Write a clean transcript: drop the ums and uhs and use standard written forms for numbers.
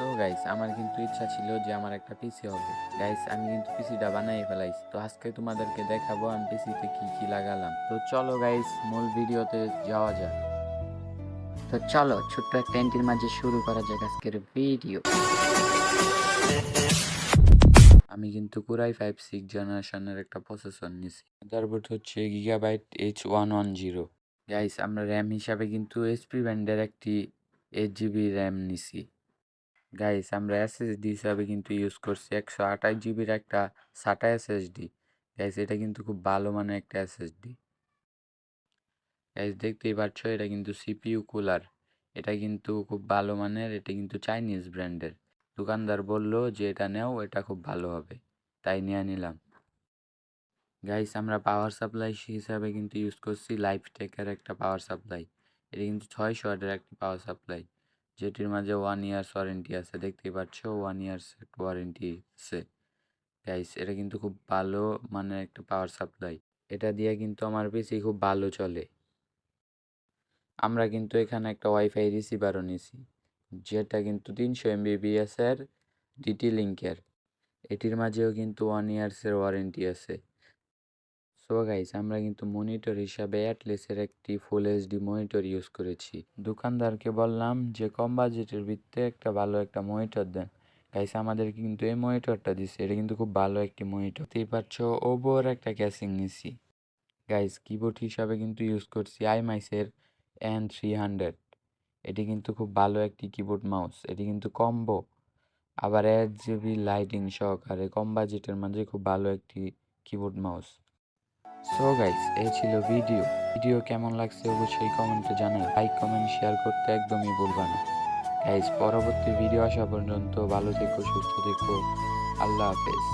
So guys আমার কিন্তু ইচ্ছা ছিল যে আমার একটা পিসি হবে। গাইস আমি কিন্তু পিসিটা বানাই ফেলাইছি। তো আজকে তোমাদেরকে দেখাবো আমি পিসিতে কি কি লাগালাম। তো চলো গাইস মূল ভিডিওতে যাওয়া যাক। তো চলো ছোট্ট একটা এন্ট্রির মাঝে শুরু করা যাক আজকের ভিডিও। আমি কিন্তু Core i5 6 জেনারেশনের একটা প্রসেসর নিছি। তারপর হচ্ছে গিগাবাইট H110। গাইস আমরা র্যাম হিসাবে কিন্তু এইচপি ব্র্যান্ডের একটি 8 জিবি র্যাম নিছি। গাইস আমরা এসএসডি হিসাবে কিন্তু ইউজ করছি 128 জিবির একটা SATA এসএসডি। গাইস এটা কিন্তু খুব ভালো মানের একটা এসএসডি। গাইস দেখতেই পাচ্ছ এটা কিন্তু সিপিইউ কুলার। এটা কিন্তু খুব ভালো মানের, এটা কিন্তু চাইনিজ ব্র্যান্ডের। দোকানদার বলল যে এটা নেও, এটা খুব ভালো হবে, তাই নিয়ে নিলাম। গাইস আমরা পাওয়ার সাপ্লাই হিসাবে কিন্তু ইউজ করছি লাইফটেকের একটা পাওয়ার সাপ্লাই। এটা কিন্তু 600 ওয়াটের একটি পাওয়ার সাপ্লাই, যেটির মাঝে 1 ইয়ার্স ওয়ারেন্টি আছে। দেখতেই পাচ্ছ 1 ইয়ার্স ওয়ারেন্টি আছে। গাইস এটা কিন্তু খুব ভালো মানের একটা পাওয়ার সাপ্লাই। এটা দিয়ে কিন্তু আমার পিসি খুব ভালো চলে। আমরা কিন্তু এখানে একটা ওয়াইফাই রিসিভারও নিছি, যেটা কিন্তু 300 MBps এর ডিটি লিঙ্কের। এটির মাঝেও কিন্তু 1 ইয়ার্সের ওয়ারেন্টি আছে। সো গাইস আমরা কিন্তু মনিটর হিসাবে অ্যাটলেসের একটি ফুল এইচডি মনিটর ইউজ করেছি। দোকানদারকে বললাম যে কম বাজেটের ভিত্তিতে একটা ভালো একটা মনিটর দেন। গাইস আমাদের কিন্তু এই মনিটরটা দিছে, এটা কিন্তু খুব ভালো একটি মনিটর। দেখতেই পাচ্ছ ওবোর একটা ক্যাসিং নিছি। গাইস কিবোর্ড হিসাবে কিন্তু ইউজ করছি আইমাইসের N300। এটি কিন্তু খুব ভালো একটি কিবোর্ড মাউস। এটি কিন্তু কম্বো, আবার 8 জিবি লাইটিং সহকারে কম বাজেটের মাঝে খুব ভালো একটি কিবোর্ড মাউস। সো গাইস এই ছিল ভিডিও কেমন লাগছে অবশ্যই কমেন্টে জানাই। লাইক কমেন্ট শেয়ার করতে একদমই ভুলবা না। গাইস পরবর্তী ভিডিও আসা পর্যন্ত ভালো থেকো, সুস্থ থেকো, আল্লাহ হাফেজ।